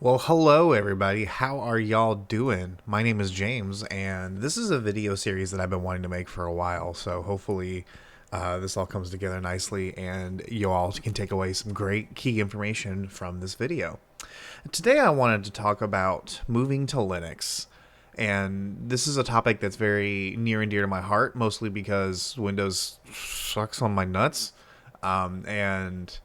Well, hello everybody. How are y'all doing? My name is James, and this is a video series that I've been wanting to make for a while. So hopefully, this all comes together nicely, and you all can take away some great key information from this video. Today, I wanted to talk about moving to Linux, and this is a topic that's very near and dear to my heart, mostly because Windows sucks on my nuts, and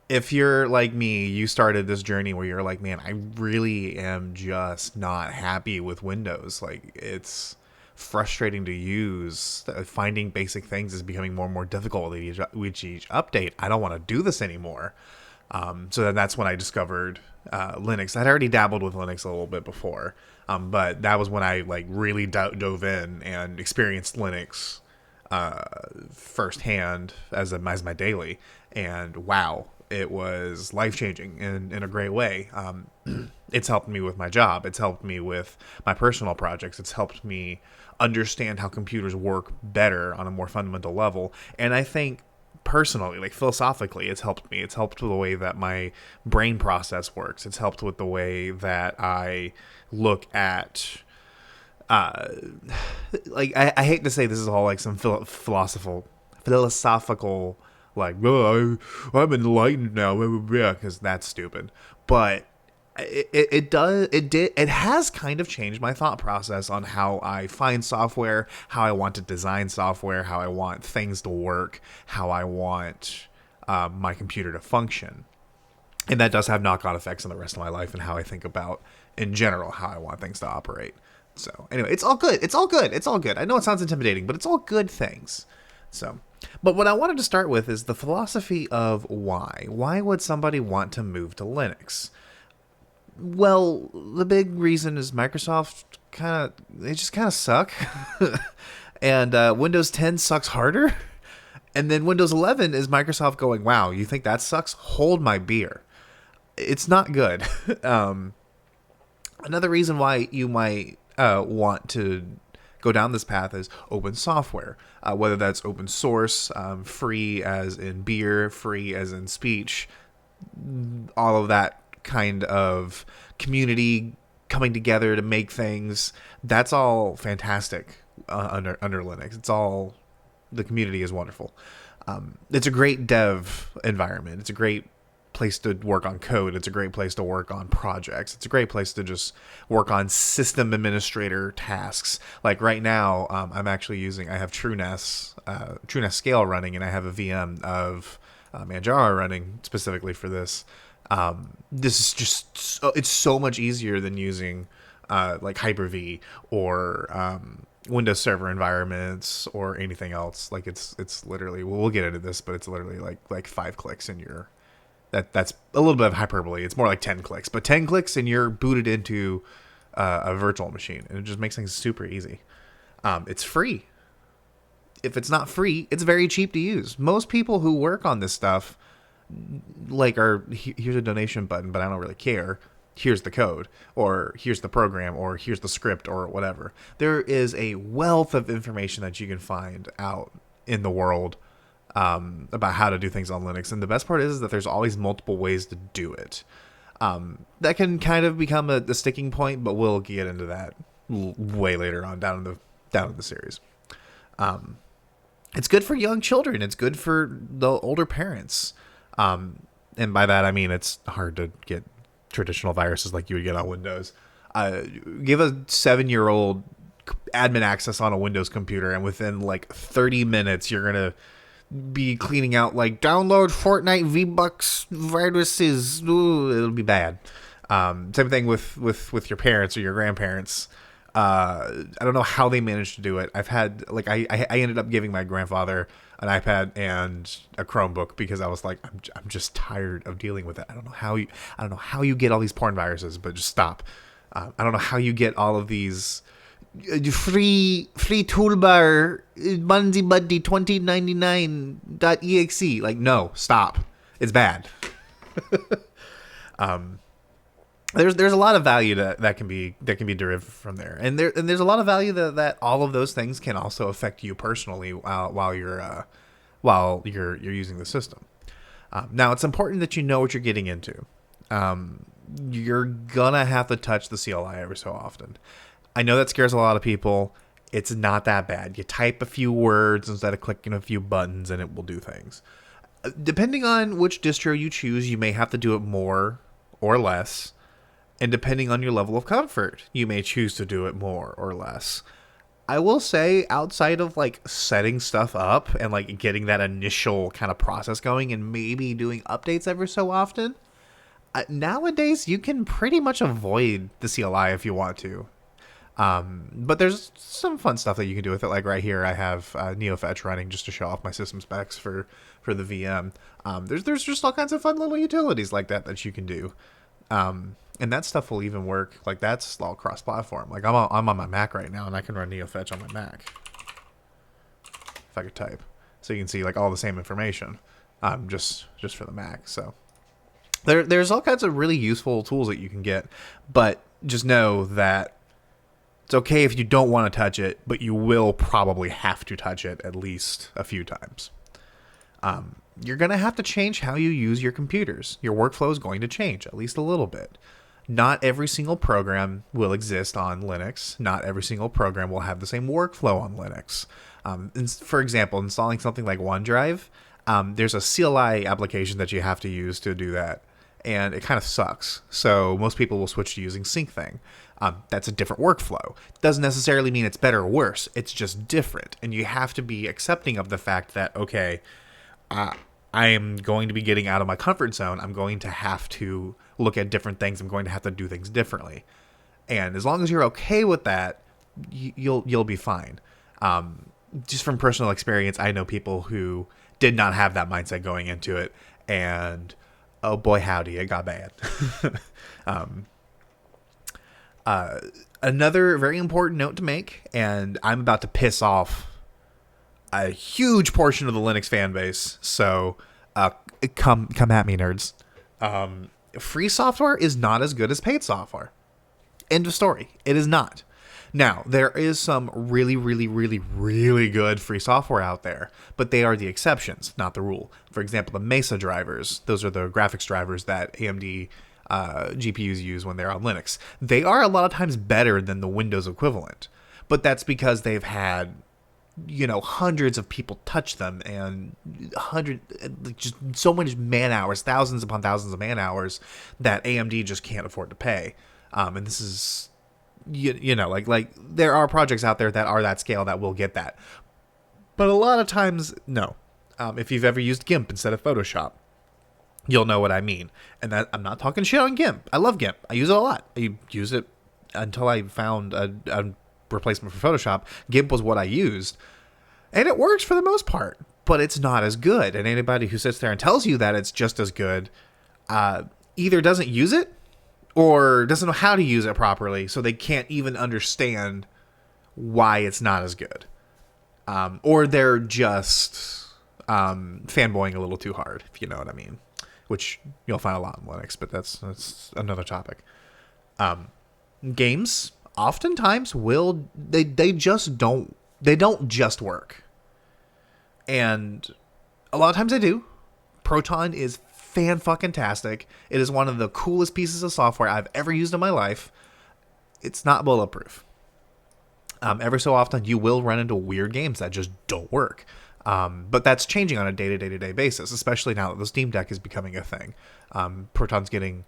if you're like me, you started this journey where you're like, man, I really am just not happy with Windows. Like, it's frustrating to use. Finding basic things is becoming more and more difficult with each update. I don't want to do this anymore. So then that's when I discovered Linux. I'd already dabbled with Linux a little bit before, but that was when I like really dove in and experienced Linux firsthand as my daily. And wow, it was life changing in a great way. It's helped me with my job. It's helped me with my personal projects. It's helped me understand how computers work better on a more fundamental level. And I think personally, like philosophically, it's helped me. It's helped with the way that my brain process works. It's helped with the way that I look at I hate to say this is all like some philosophical like, oh, I'm enlightened now, because that's stupid. But it has kind of changed my thought process on how I find software, how I want to design software, how I want things to work, how I want my computer to function. And that does have knock-on effects on the rest of my life and how I think about, in general, how I want things to operate. So anyway, it's all good. It's all good. It's all good. I know it sounds intimidating, but it's all good things. So, but what I wanted to start with is the philosophy of why. Why would somebody want to move to Linux? Well, the big reason is Microsoft they just kind of suck. And Windows 10 sucks harder. And then Windows 11 is Microsoft going, wow, you think that sucks? Hold my beer. It's not good. Another reason why you might want to go down this path is open software, whether that's open source, free as in beer, free as in speech, all of that kind of community coming together to make things. That's all fantastic under Linux. It's all, the community is wonderful. It's a great dev environment. It's a great place to work on code. It's a great place to work on projects. It's a great place to just work on system administrator tasks. Like right now, I'm actually I have TrueNAS Scale running, and I have a VM of Manjaro running specifically for this. This is just it's so much easier than using like Hyper-V or Windows Server environments or anything else. Like it's literally, we'll get into this, but it's literally like 5 clicks and that's a little bit of hyperbole. It's more like 10 clicks, but 10 clicks and you're booted into a virtual machine, and it just makes things super easy. It's free. If it's not free, it's very cheap to use. Most people who work on this stuff here's a donation button, but I don't really care. Here's the code, or here's the program, or here's the script, or whatever. There is a wealth of information that you can find out in the world about how to do things on Linux. And the best part is that there's always multiple ways to do it. That can kind of become a sticking point, but we'll get into that way later on down in the series. It's good for young children. It's good for the older parents. And by that, I mean, it's hard to get traditional viruses like you would get on Windows. Give a 7-year-old admin access on a Windows computer, and within like 30 minutes, you're going to be cleaning out like download Fortnite V-Bucks viruses. Ooh, it'll be bad. Same thing with your parents or your grandparents. I don't know how they managed to do it. I've had I ended up giving my grandfather an iPad and a Chromebook because I was like, I'm just tired of dealing with it. I don't know how you get all these porn viruses, but just stop. I don't know how you get all of these free toolbar Bunsy Buddy 2099.exe. Like, no, stop. It's bad. There's a lot of value that can be derived from there, and there's a lot of value that all of those things can also affect you personally while you're using the system. Now, it's important that you know what you're getting into. you're gonna have to touch the CLI every so often. I know that scares a lot of people. It's not that bad. You type a few words instead of clicking a few buttons and it will do things. Depending on which distro you choose, you may have to do it more or less. And depending on your level of comfort, you may choose to do it more or less. I will say, outside of like setting stuff up and like getting that initial kind of process going and maybe doing updates every so often, nowadays you can pretty much avoid the CLI if you want to. But there's some fun stuff that you can do with it. Like right here, I have NeoFetch running just to show off my system specs for the VM. There's just all kinds of fun little utilities like that you can do. And that stuff will even work. Like that's all cross-platform. Like I'm on my Mac right now, and I can run NeoFetch on my Mac if I could type. So you can see like all the same information, just for the Mac. So there's all kinds of really useful tools that you can get, but just know that it's okay if you don't want to touch it, but you will probably have to touch it at least a few times. You're going to have to change how you use your computers. Your workflow is going to change, at least a little bit. Not every single program will exist on Linux. Not every single program will have the same workflow on Linux. For example, installing something like OneDrive, there's a CLI application that you have to use to do that, and it kind of sucks. So most people will switch to using SyncThing. That's a different workflow. Doesn't necessarily mean it's better or worse. It's just different, and you have to be accepting of the fact that, okay, I am going to be getting out of my comfort zone. I'm going to have to look at different things. I'm going to have to do things differently. And as long as you're okay with that, you'll be fine. Just from personal experience, I know people who did not have that mindset going into it, and oh boy, howdy, it got bad. Another very important note to make, and I'm about to piss off a huge portion of the Linux fan base, so come at me, nerds. Free software is not as good as paid software. End of story. It is not. Now, there is some really, really, really, really good free software out there, but they are the exceptions, not the rule. For example, the Mesa drivers, those are the graphics drivers that AMD GPUs use when they're on Linux. They are a lot of times better than the Windows equivalent, but that's because they've had, hundreds of people touch them and just so many man hours, thousands upon thousands of man hours that AMD just can't afford to pay. And this is, like there are projects out there that are that scale that will get that, but a lot of times, no. If you've ever used GIMP instead of Photoshop, you'll know what I mean. And that I'm not talking shit on GIMP. I love GIMP. I use it a lot. I use it until I found a replacement for Photoshop. GIMP was what I used, and it works for the most part, but it's not as good. And anybody who sits there and tells you that it's just as good either doesn't use it or doesn't know how to use it properly, so they can't even understand why it's not as good. Or they're just fanboying a little too hard, if you know what I mean, which you'll find a lot in Linux, but that's another topic. Games oftentimes they don't just work, and a lot of times they do. Proton is fan-fucking-tastic. It is one of the coolest pieces of software I've ever used in my life. It's not bulletproof. Every so often you will run into weird games that just don't work. But that's changing on a day-to-day basis, especially now that the Steam Deck is becoming a thing. Proton's getting,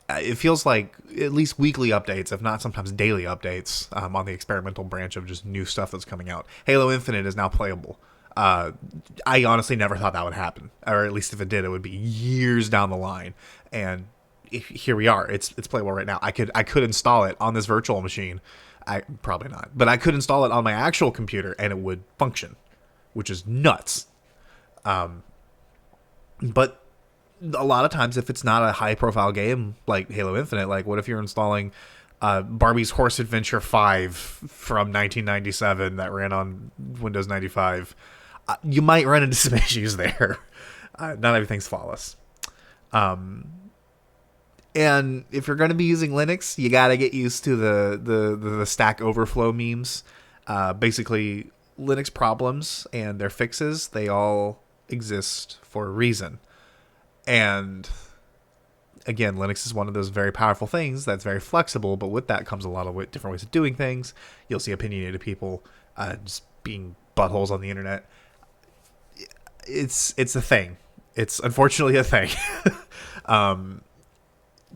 it feels like at least weekly updates, if not sometimes daily updates, on the experimental branch of just new stuff that's coming out. Halo Infinite is now playable. I honestly never thought that would happen, or at least if it did, it would be years down the line. And here we are. It's playable right now. I could install it on this virtual machine. Probably not, but I could install it on my actual computer and it would function, which is nuts. But a lot of times, if it's not a high-profile game like Halo Infinite, like what if you're installing Barbie's Horse Adventure 5 from 1997 that ran on Windows 95? You might run into some issues there. Not everything's flawless. And if you're going to be using Linux, you got to get used to the Stack Overflow memes. Basically, Linux problems and their fixes, they all exist for a reason. And Again, Linux is one of those very powerful things that's very flexible, but with that comes a lot of different ways of doing things. You'll see opinionated people just being buttholes on the internet. It's a thing. It's unfortunately a thing.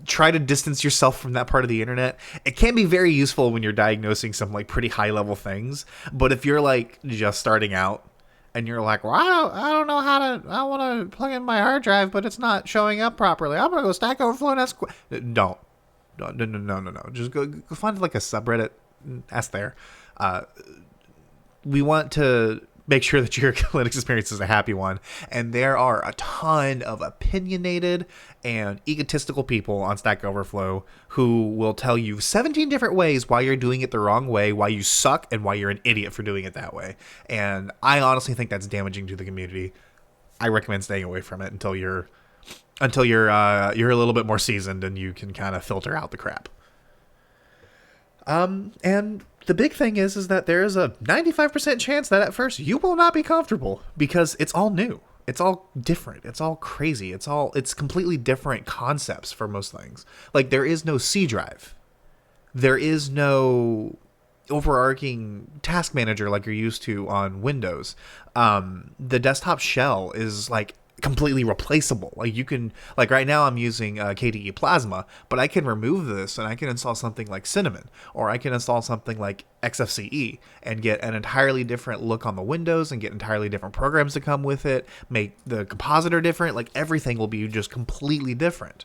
Try to distance yourself from that part of the internet. It can be very useful when you're diagnosing some like pretty high level things, but if you're like just starting out and you're like, well, I don't know how to, I want to plug in my hard drive, but it's not showing up properly. I'm gonna go Stack Overflow and ask. No. Just go find like a subreddit, and ask there. We want to make sure that your Linux experience is a happy one. And there are a ton of opinionated and egotistical people on Stack Overflow who will tell you 17 different ways why you're doing it the wrong way, why you suck, and why you're an idiot for doing it that way. And I honestly think that's damaging to the community. I recommend staying away from it until you're a little bit more seasoned and you can kind of filter out the crap. And the big thing is that there is a 95% chance that at first you will not be comfortable because it's all new. It's all different. It's all crazy. It's completely different concepts for most things. Like there is no C drive. There is no overarching task manager like you're used to on Windows. The desktop shell is like completely replaceable. Like you can, like right now I'm using KDE Plasma, but I can remove this and I can install something like Cinnamon, or I can install something like XFCE and get an entirely different look on the windows and get entirely different programs to come with it, make the compositor different. Like everything will be just completely different.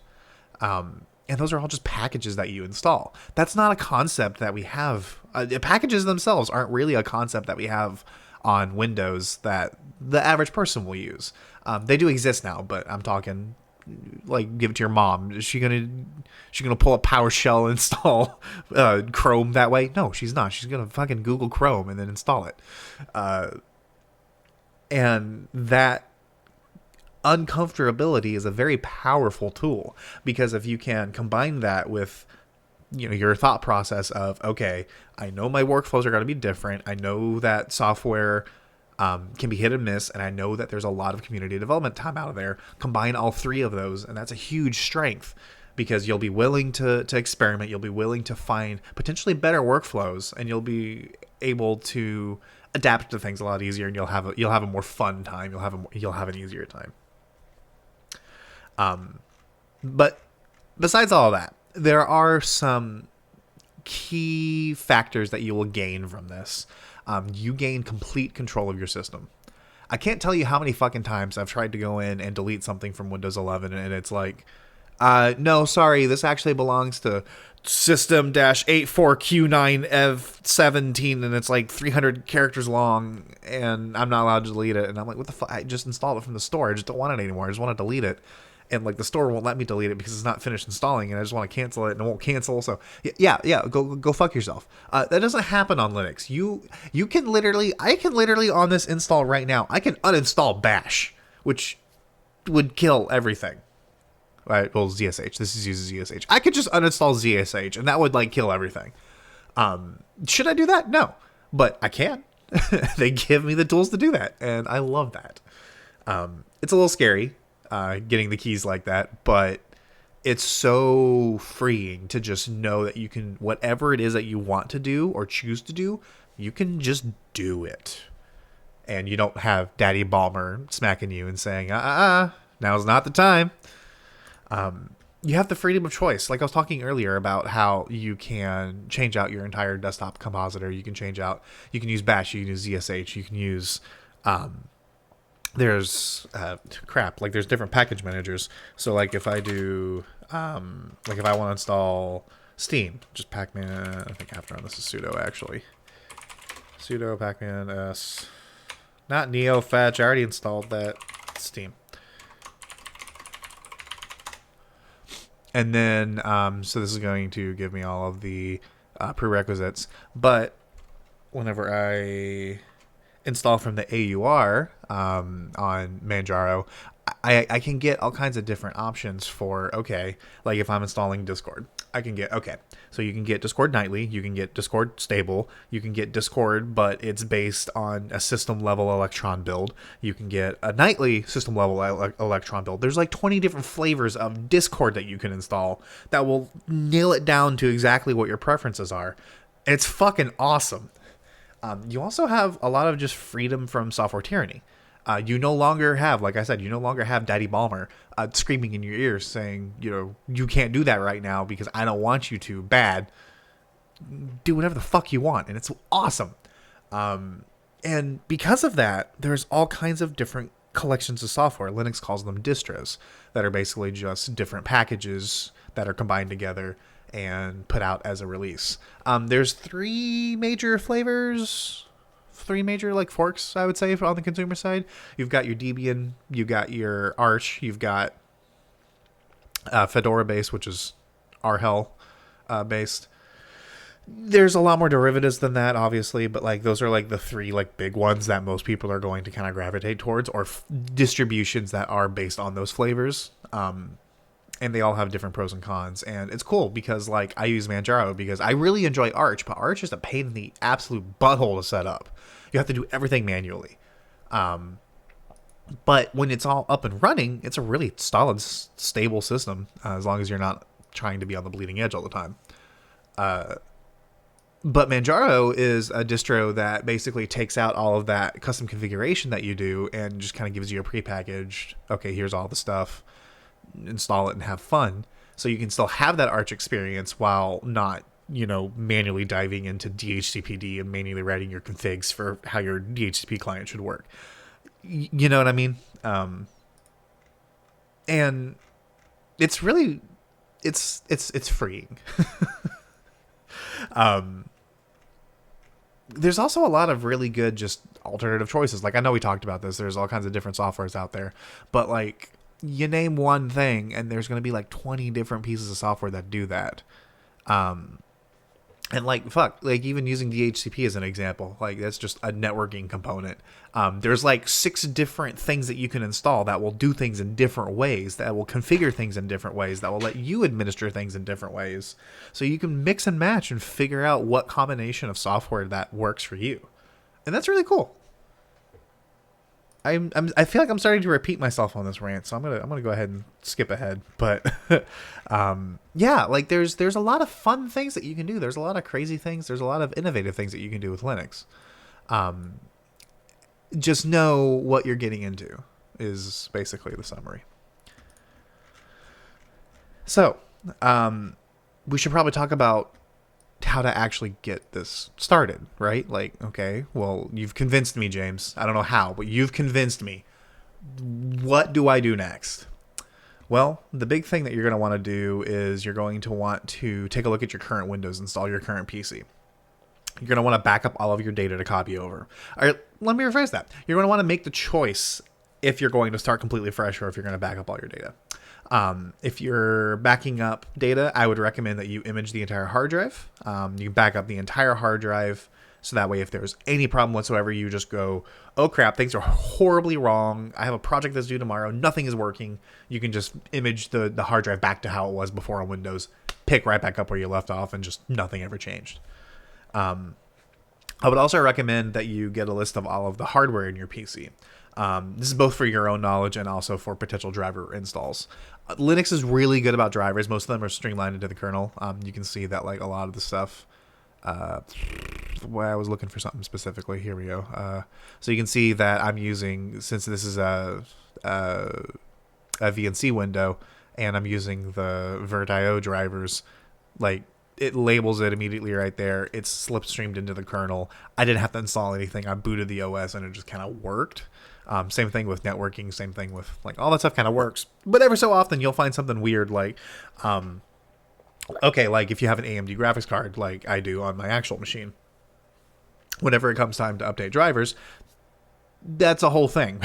And those are all just packages that you install. That's not a concept that we have. Packages themselves aren't really a concept that we have on Windows that the average person will use. They do exist now, but I'm talking like give it to your mom. Is she gonna pull up PowerShell and install Chrome that way? No, she's not. She's gonna fucking Google Chrome and then install it. And that uncomfortability is a very powerful tool, because if you can combine that with your thought process of, okay, I know my workflows are going to be different. I know that software can be hit and miss, and I know that there's a lot of community development time out of there. Combine all three of those, and that's a huge strength, because you'll be willing to experiment. You'll be willing to find potentially better workflows, and you'll be able to adapt to things a lot easier, and you'll have a more fun time. You'll have an easier time. But besides all of that, there are some key factors that you will gain from this. You gain complete control of your system. I can't tell you how many fucking times I've tried to go in and delete something from Windows 11, and it's like, no, sorry, this actually belongs to system-84Q9F17, and it's like 300 characters long, and I'm not allowed to delete it. And I'm like, what the fuck? I just installed it from the store. I just don't want it anymore. I just want to delete it. And like the store won't let me delete it because it's not finished installing, and I just want to cancel it, and it won't cancel. So yeah, go fuck yourself. That doesn't happen on Linux. I can literally on this install right now, I can uninstall Bash, which would kill everything. Right? Well, ZSH. This uses ZSH. I could just uninstall ZSH, and that would like kill everything. Should I do that? No, but I can. They give me the tools to do that, and I love that. It's a little scary. Getting the keys like that, but it's so freeing to just know that you can, whatever it is that you want to do or choose to do, you can just do it. And you don't have Daddy Balmer smacking you and saying, now's not the time. You have the freedom of choice. Like I was talking earlier about how you can change out your entire desktop compositor. You can use Bash, you can use ZSH, you can use, there's there's different package managers. So like if I do if I want to install Steam, just pacman, I think I have to run this as sudo actually. Sudo pacman s, not neofetch, I already installed that. Steam. And then so this is going to give me all of the prerequisites, but whenever I install from the AUR on Manjaro, I can get all kinds of different options for, okay, like if I'm installing Discord, I can get, okay, so you can get Discord nightly, you can get Discord stable, you can get Discord, but it's based on a system level Electron build. You can get a nightly system level Electron build. There's like 20 different flavors of Discord that you can install that will nail it down to exactly what your preferences are. It's fucking awesome. You also have a lot of just freedom from software tyranny. You no longer have, like I said, you no longer have Daddy Balmer screaming in your ears saying, you can't do that right now because I don't want you to. Bad. Do whatever the fuck you want, and it's awesome. And because of that, there's all kinds of different collections of software. Linux calls them distros, that are basically just different packages that are combined together and put out as a release. There's three major flavors, three major like forks, I would say, on the consumer side. You've got your Debian, you've got your Arch, you've got Fedora based, which is RHEL based. There's a lot more derivatives than that, obviously, but like those are like the three like big ones that most people are going to kind of gravitate towards, or distributions that are based on those flavors. And they all have different pros and cons, and it's cool because like I use Manjaro because I really enjoy Arch, but Arch is a pain in the absolute butthole to set up. You have to do everything manually. But when it's all up and running, it's a really solid, stable system, as long as you're not trying to be on the bleeding edge all the time. But Manjaro is a distro that basically takes out all of that custom configuration that you do and just kind of gives you a prepackaged, okay, here's all the stuff, install it and have fun. So you can still have that Arch experience while not, manually diving into DHCPD and manually writing your configs for how your DHCP client should work. You know what I mean? And it's really, it's freeing. There's also a lot of really good just alternative choices. Like, I know we talked about this. There's all kinds of different softwares out there. But, like, you name one thing, and there's going to be, like, 20 different pieces of software that do that. And, like, fuck, like, even using DHCP as an example, like, that's just a networking component. There's, like, 6 different things that you can install that will do things in different ways, that will configure things in different ways, that will let you administer things in different ways. So you can mix and match and figure out what combination of software that works for you. And that's really cool. I feel like I'm starting to repeat myself on this rant, so I'm gonna go ahead and skip ahead. But yeah, like there's a lot of fun things that you can do. There's a lot of crazy things. There's a lot of innovative things that you can do with Linux. Just know what you're getting into is basically the summary. So we should probably talk about how to actually get this started, right? Like, okay, well, you've convinced me, James. I don't know how, but you've convinced me. What do I do next? Well, the big thing that you're going to want to do is you're going to want to take a look at your current Windows, install your current PC. You're going to want to back up all of your data to copy over. All right, let me rephrase that. You're going to want to make the choice if you're going to start completely fresh or if you're going to back up all your data. If you're backing up data, I would recommend that you image the entire hard drive. You can back up the entire hard drive, so that way if there's any problem whatsoever, you just go, oh crap, things are horribly wrong. I have a project that's due tomorrow. Nothing is working. You can just image the hard drive back to how it was before on Windows, pick right back up where you left off, and just nothing ever changed. I would also recommend that you get a list of all of the hardware in your PC. This is both for your own knowledge and also for potential driver installs. Linux is really good about drivers. Most of them are streamlined into the kernel. You can see that like a lot of the stuff. Well, I was looking for something specifically. Here we go. So you can see that I'm using, since this is a VNC window, and I'm using the VirtIO drivers, like it labels it immediately right there. It's slipstreamed into the kernel. I didn't have to install anything. I booted the OS and it just kind of worked. Same thing with networking, same thing with like all that stuff kind of works. But every so often you'll find something weird like, okay, like if you have an AMD graphics card like I do on my actual machine, whenever it comes time to update drivers, That's a whole thing.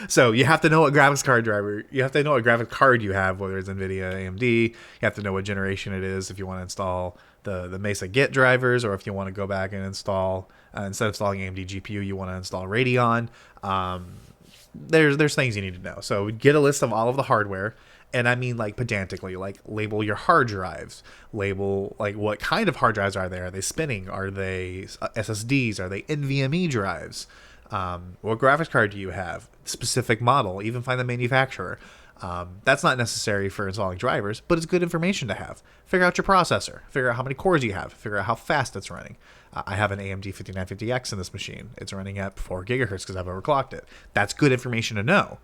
So you have to know what graphics card driver, you have to know what graphics card you have, whether it's NVIDIA, AMD. You have to know what generation it is if you want to install the Mesa Git drivers, or if you want to go back and install, instead of installing AMD GPU, you want to install Radeon. There's things you need to know. So get a list of all of the hardware. And I mean, like, pedantically, like, label your hard drives, label, like, what kind of hard drives are there? Are they spinning? Are they SSDs? Are they NVMe drives? What graphics card do you have? Specific model, even find the manufacturer. That's not necessary for installing drivers, but it's good information to have. Figure out your processor, figure out how many cores you have, figure out how fast it's running. I have an AMD 5950X in this machine. It's running at 4 gigahertz because I've overclocked it. That's good information to know.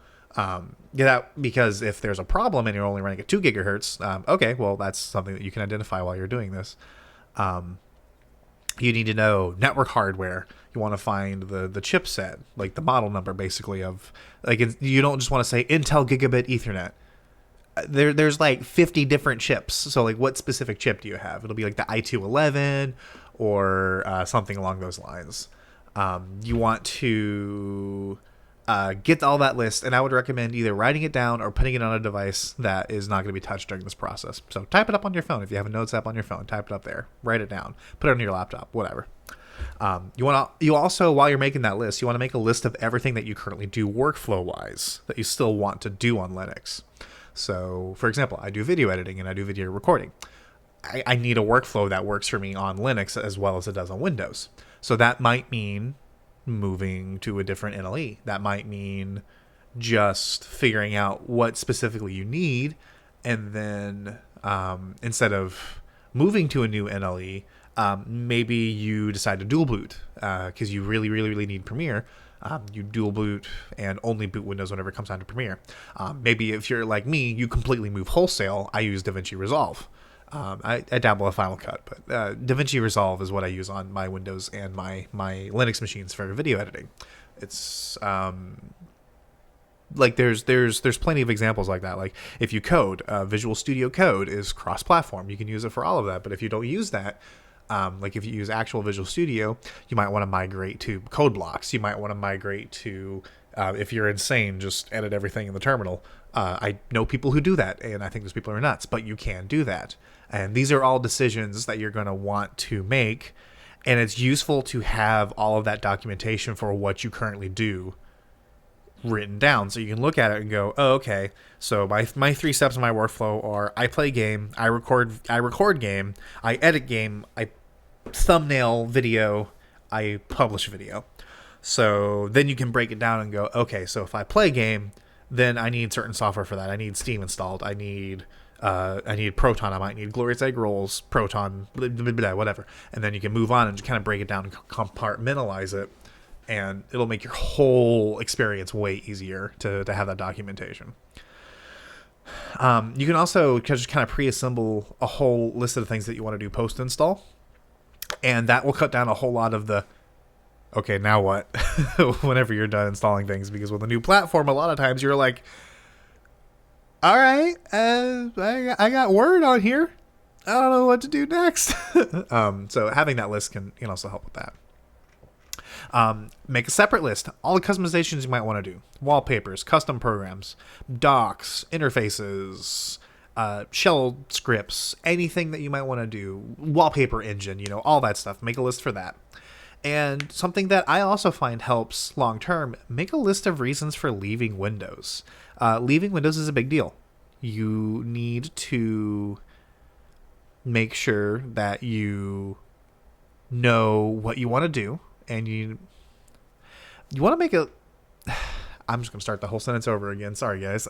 Get out, because if there's a problem and you're only running at 2 gigahertz, okay, well, that's something that you can identify while you're doing this. You need to know network hardware. You want to find the chipset, like the model number, basically, of, like, you don't just want to say Intel Gigabit Ethernet. There's like 50 different chips. So, like, what specific chip do you have? It'll be like the i211 or something along those lines. You want to get all that list, and I would recommend either writing it down or putting it on a device that is not going to be touched during this process. So type it up on your phone. If you have a notes app on your phone, type it up there, write it down, put it on your laptop, whatever. You also, while you're making that list, you want to make a list of everything that you currently do workflow wise that you still want to do on Linux. So, for example, I do video editing and I do video recording. I need a workflow that works for me on Linux as well as it does on Windows. So that might mean moving to a different NLE. That might mean just figuring out what specifically you need, and then instead of moving to a new NLE, maybe you decide to dual boot because you really need Premiere. You dual boot and only boot Windows whenever it comes down to Premiere. Maybe if you're like me, you completely move wholesale. I use DaVinci Resolve. I dabble with Final Cut, but DaVinci Resolve is what I use on my Windows and my Linux machines for video editing. It's like there's plenty of examples like that. Like if you code, Visual Studio Code is cross-platform. You can use it for all of that. But if you don't use that, like if you use actual Visual Studio, you might want to migrate to code blocks. You might want to migrate to, if you're insane, just edit everything in the terminal. I know people who do that, and I think those people are nuts, but you can do that. And these are all decisions that you're going to want to make, and it's useful to have all of that documentation for what you currently do written down, so you can look at it and go, oh, okay, so my 3 steps in my workflow are I play game, I record game, I edit game, I thumbnail video, I publish video. So then you can break it down and go, okay, so if I play game, then I need certain software for that. I need Steam installed. I need Proton. I might need Glorious Egg Rolls, Proton, blah, blah, blah, whatever. And then you can move on and just kind of break it down and compartmentalize it, and it'll make your whole experience way easier to have that documentation. You can also just kind of pre-assemble a whole list of the things that you want to do post-install, and that will cut down a whole lot of the okay, now what? Whenever you're done installing things, because with a new platform, a lot of times you're like, all right, I got Word on here. I don't know what to do next. So having that list can also help with that. Make a separate list. All the customizations you might want to do. Wallpapers, custom programs, docs, interfaces, shell scripts, anything that you might want to do. Wallpaper engine, all that stuff. Make a list for that. And something that I also find helps long term, make a list of reasons for leaving Windows. Leaving Windows is a big deal. You need to make sure that you know what you want to do, and you want to make a... I'm just going to start the whole sentence over again. Sorry, guys.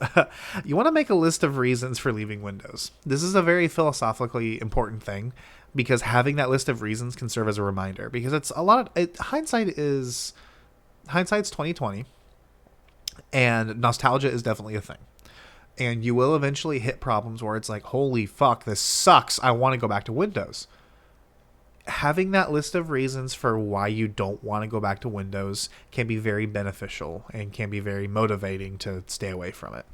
You want to make a list of reasons for leaving Windows. This is a very philosophically important thing, because having that list of reasons can serve as a reminder. Because it's a lot of hindsight's 2020, and nostalgia is definitely a thing. And you will eventually hit problems where it's like, holy fuck, this sucks. I want to go back to Windows. Having that list of reasons for why you don't want to go back to Windows can be very beneficial and can be very motivating to stay away from it.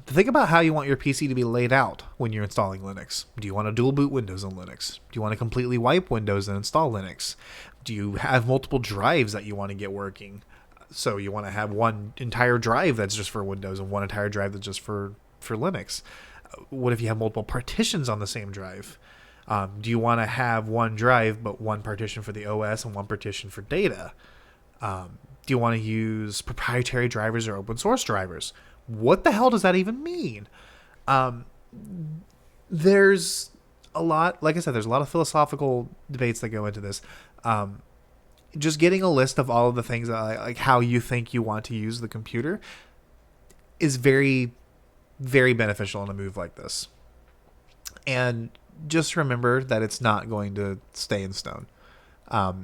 Think about how you want your PC to be laid out when you're installing Linux. Do you want to dual boot Windows and Linux? Do you want to completely wipe Windows and install Linux? Do you have multiple drives that you want to get working? So you want to have one entire drive that's just for Windows and one entire drive that's just for Linux. What if you have multiple partitions on the same drive? Do you want to have one drive but one partition for the OS and one partition for data? Do you want to use proprietary drivers or open source drivers? What the hell does that even mean? There's a lot, like I said, there's a lot of philosophical debates that go into this. Just getting a list of all of the things that, like how you think you want to use the computer is very, very beneficial in a move like this. And just remember that it's not going to stay in stone.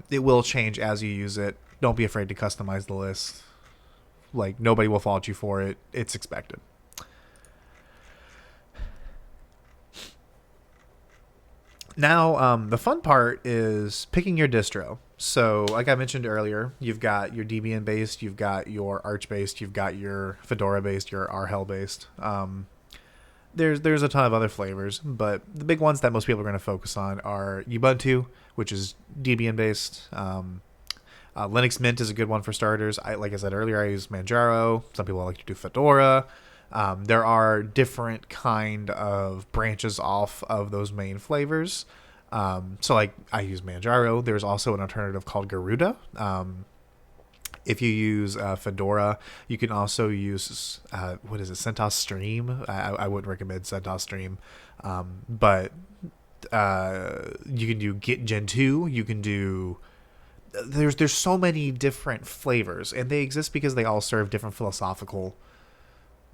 It will change as you use it. Don't be afraid to customize the list. Like, nobody will fault you for it. It's expected. Now, the fun part is picking your distro. So, like I mentioned earlier, you've got your Debian based, you've got your Arch based, you've got your Fedora based, your RHEL based. There's a ton of other flavors, but the big ones that most people are going to focus on are Ubuntu, which is Debian based. Linux Mint is a good one for starters. Like I said earlier, I use Manjaro. Some people like to do Fedora. There are different kind of branches off of those main flavors. So like I use Manjaro. There's also an alternative called Garuda. If you use Fedora, you can also use, CentOS Stream. I wouldn't recommend CentOS Stream. But you can do Git Gen 2. You can do... There's so many different flavors, and they exist because they all serve different philosophical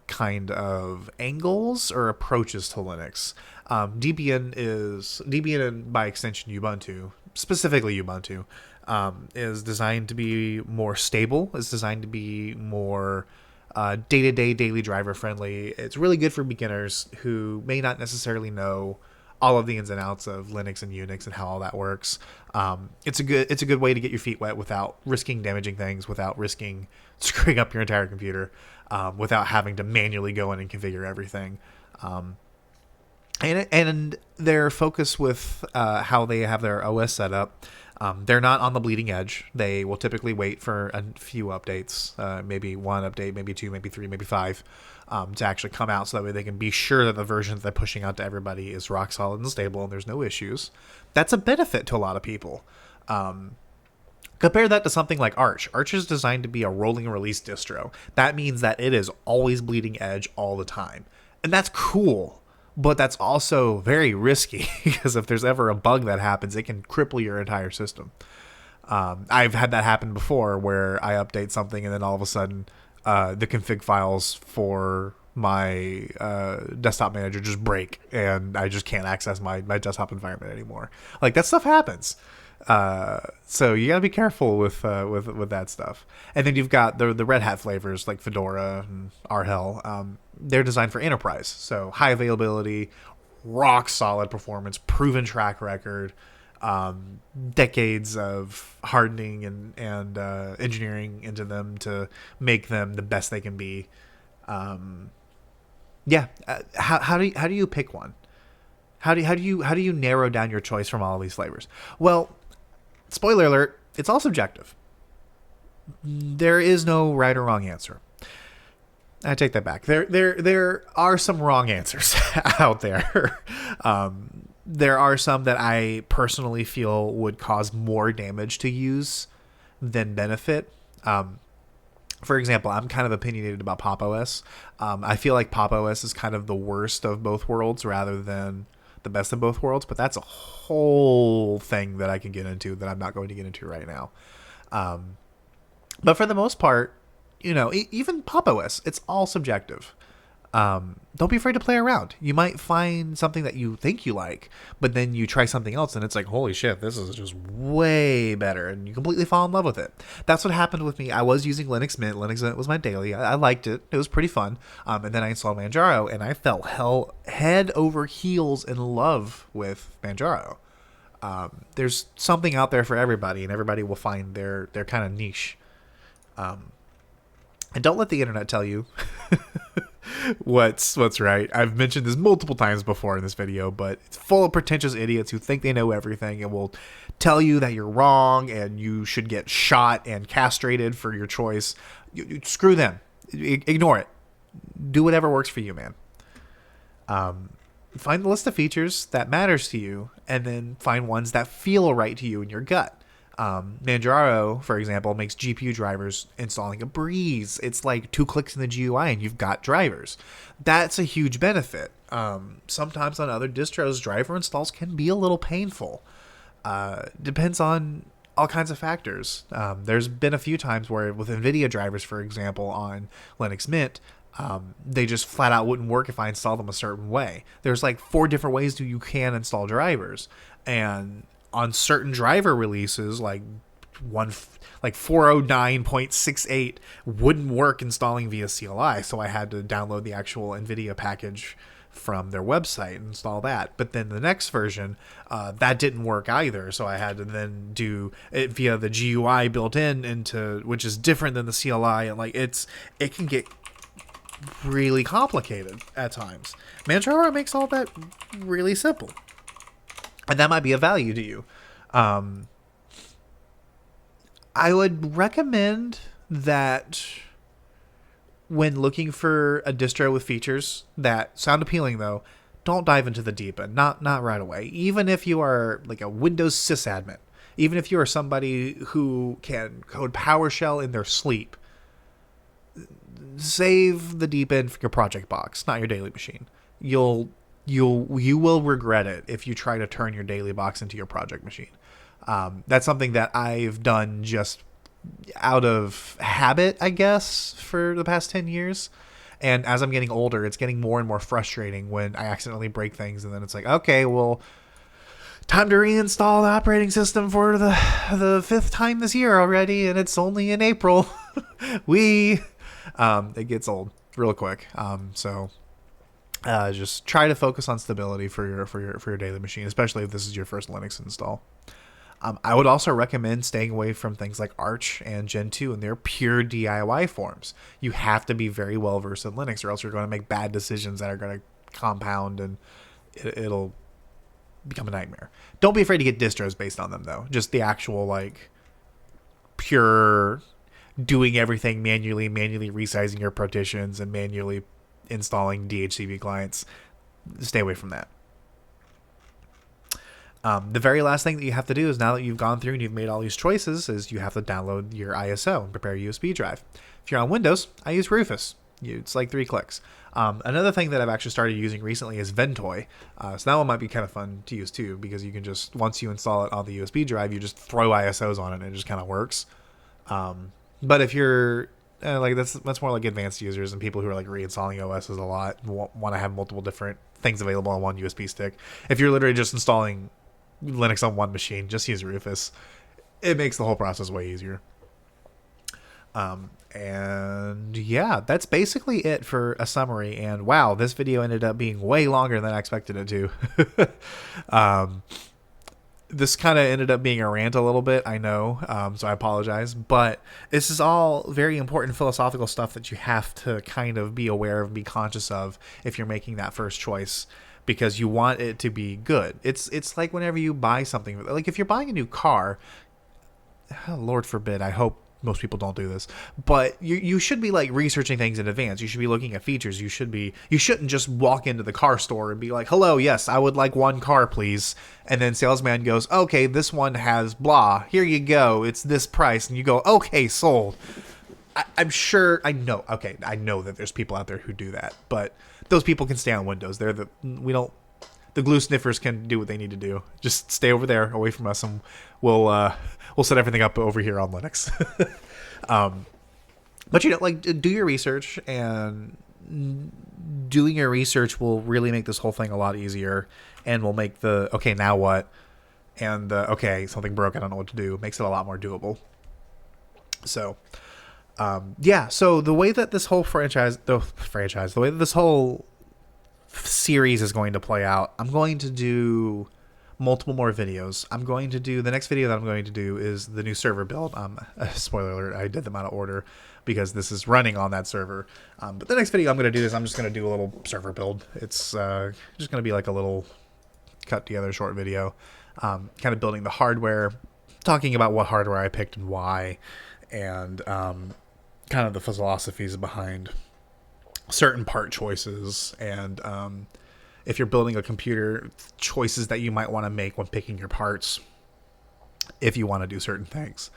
kind of angles or approaches to Linux. Debian and by extension Ubuntu, specifically Ubuntu, is designed to be more stable. It's designed to be more day-to-day, daily driver friendly. It's really good for beginners who may not necessarily know all of the ins and outs of Linux and Unix and how all that works. It's a good way to get your feet wet without risking damaging things, without risking screwing up your entire computer, without having to manually go in and configure everything. And their focus with how they have their OS set up, they're not on the bleeding edge. They will typically wait for a few updates, maybe one update, maybe two, maybe three, maybe five, to actually come out, so that way they can be sure that the version that they're pushing out to everybody is rock solid and stable and there's no issues. That's a benefit to a lot of people. Compare that to something like Arch. Arch is designed to be a rolling release distro. That means that it is always bleeding edge all the time. And that's cool, but that's also very risky because if there's ever a bug that happens, it can cripple your entire system. I've had that happen before where I update something and then all of a sudden the config files for my desktop manager just break and I just can't access my desktop environment anymore. Like, that stuff happens. So you gotta be careful with that stuff. And then you've got the Red Hat flavors like Fedora and RHEL. They're designed for enterprise, so high availability, rock solid performance, proven track record, decades of hardening and engineering into them to make them the best they can be. How do you pick one? How do you narrow down your choice from all of these flavors? Well, spoiler alert, it's all subjective. There is no right or wrong answer. I take that back. There are some wrong answers out there. There are some that I personally feel would cause more damage to use than benefit. For example, I'm kind of opinionated about Pop! OS. I feel like Pop! OS is kind of the worst of both worlds rather than the best of both worlds, but that's a whole thing that I can get into that I'm not going to get into right now. But for the most part, even Pop! OS, it's all subjective. Don't be afraid to play around. You might find something that you think you like, but then you try something else and it's like, holy shit, this is just way better, and you completely fall in love with it. That's what happened with me. I was using Linux Mint. Linux Mint was my daily. I liked it. It was pretty fun. And then I installed Manjaro, and I fell head over heels in love with Manjaro. There's something out there for everybody, and everybody will find their kind of niche. And don't let the internet tell you what's right. I've mentioned this multiple times before in this video, but it's full of pretentious idiots who think they know everything and will tell you that you're wrong and you should get shot and castrated for your choice. Screw them. Ignore it. Do whatever works for you, man. Find the list of features that matters to you, and then find ones that feel right to you in your gut. Manjaro, for example, makes GPU drivers installing a breeze. It's like 2 clicks in the GUI and you've got drivers. That's a huge benefit. Sometimes on other distros, driver installs can be a little painful. Depends on all kinds of factors. There's been a few times where with NVIDIA drivers, for example, on Linux Mint, they just flat out wouldn't work if I install them a certain way. There's like 4 different ways you can install drivers. And on certain driver releases, like 409.68 wouldn't work installing via CLI, so I had to download the actual NVIDIA package from their website and install that. But then the next version, that didn't work either, so I had to then do it via the GUI built into, which is different than the CLI, and like it can get really complicated at times. Manjaro makes all that really simple. And that might be of value to you. I would recommend that when looking for a distro with features that sound appealing, though, don't dive into the deep end. Not right away. Even if you are like a Windows sysadmin, even if you are somebody who can code PowerShell in their sleep, save the deep end for your project box, not your daily machine. You will regret it if you try to turn your daily box into your project machine. That's something that I've done just out of habit, I guess, for the past 10 years. And as I'm getting older, it's getting more and more frustrating when I accidentally break things. And then it's like, okay, well, time to reinstall the operating system for the 5th time this year already. And it's only in April. It gets old real quick. Just try to focus on stability for your daily machine, especially if this is your first Linux install. I would also recommend staying away from things like Arch and Gentoo and their pure DIY forms. You have to be very well versed in Linux, or else you're going to make bad decisions that are going to compound, and it'll become a nightmare. Don't be afraid to get distros based on them, though. Just the actual like pure doing everything manually resizing your partitions and manually installing DHCP clients. Stay away from that. The very last thing that you have to do is, now that you've gone through and you've made all these choices, is you have to download your ISO and prepare a USB drive. If you're on Windows, I use Rufus. It's like 3 clicks. Another thing that I've actually started using recently is Ventoy. So that one might be kind of fun to use too, because you can just, once you install it on the USB drive, you just throw ISOs on it and it just kind of works. But if you're like that's more like advanced users and people who are like reinstalling OSs a lot, want to have multiple different things available on one USB stick. If you're literally just installing Linux on one machine, just use Rufus. It makes the whole process way easier. And yeah, that's basically it for a summary. And wow, this video ended up being way longer than I expected it to. This kind of ended up being a rant a little bit, I know, so I apologize. But this is all very important philosophical stuff that you have to kind of be aware of, be conscious of if you're making that first choice, because you want it to be good. It's like whenever you buy something, like if you're buying a new car, Lord forbid, I hope most people don't do this, but you should be like researching things in advance. You should be looking at features. You shouldn't just walk into the car store and be like, hello, yes, I would like one car, please. And then salesman goes, okay, this one has blah, here you go, it's this price. And you go, okay, sold. I know that there's people out there who do that, but those people can stay on Windows. The glue sniffers can do what they need to do. Just stay over there, away from us, and we'll set everything up over here on Linux. But do your research, and doing your research will really make this whole thing a lot easier, and will make the okay, now what, and the okay, something broke, I don't know what to do, makes it a lot more doable. So so the way that this whole the way that this whole series is going to play out, I'm going to do multiple more videos. The next video that I'm going to do is the new server build. Spoiler alert, I did them out of order because this is running on that server. But the next video I'm going to do is I'm just going to do a little server build. It's just going to be like a little cut together short video, kind of building the hardware, talking about what hardware I picked and why, and kind of the philosophies behind certain part choices, and if you're building a computer, choices that you might want to make when picking your parts if you want to do certain things.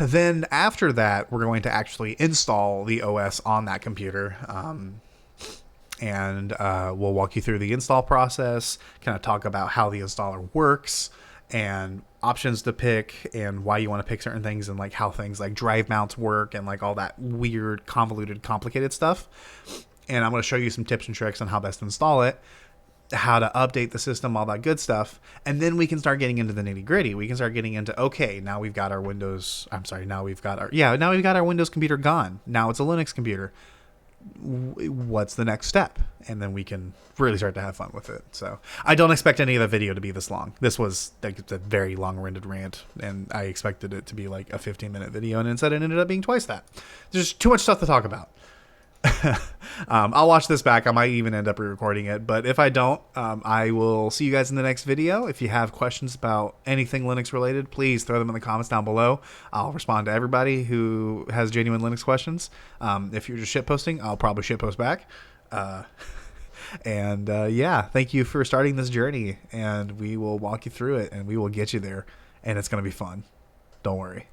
Then after that, we're going to actually install the OS on that computer, and we'll walk you through the install process, kind of talk about how the installer works and options to pick and why you want to pick certain things, and like how things like drive mounts work and like all that weird, convoluted, complicated stuff. And I'm going to show you some tips and tricks on how best to install it, how to update the system, all that good stuff. And then we can start getting into the nitty gritty. We can start getting into, okay, now we've got our Windows computer gone. Now it's a Linux computer. What's the next step? And then we can really start to have fun with it. So I don't expect any of the video to be this long. This was like a very long-winded rant, and I expected it to be like a 15-minute video, and instead it ended up being twice that. There's too much stuff to talk about. I'll watch this back. I might even end up re-recording it, but if I don't, I will see you guys in the next video. If you have questions about anything Linux related, please throw them in the comments down below. I'll respond to everybody who has genuine Linux questions. If you're just shitposting, I'll probably shitpost back. Yeah, thank you for starting this journey, and we will walk you through it, and we will get you there, and it's going to be fun. Don't worry.